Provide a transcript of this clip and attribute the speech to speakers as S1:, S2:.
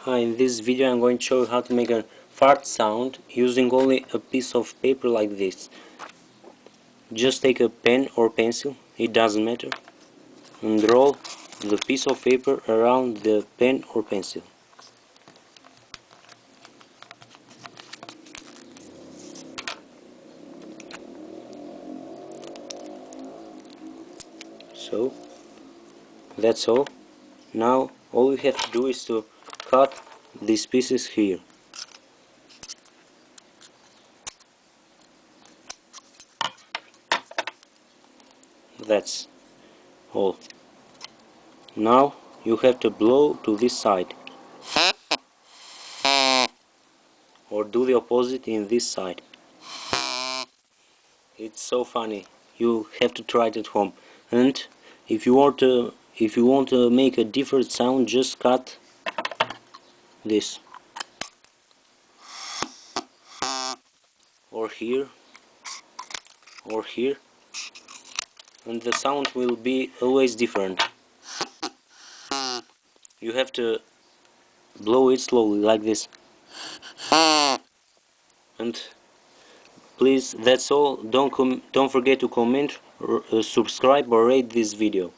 S1: Hi, in this video I'm going to show you how to make a fart sound using only a piece of paper like this. Just take a pen or pencil, it doesn't matter, and roll the piece of paper around the pen or pencil. So, that's all. Now all you have to do is to cut these pieces here. That's all. Now you have to blow to this side, or do the opposite in this side. It's so funny. You have to try it at home. And if you want to make a different sound, just cut this, or here, or here, and the sound will be always different. You have to blow it slowly like this. And please, that's all. Don't forget to comment, subscribe or rate this video.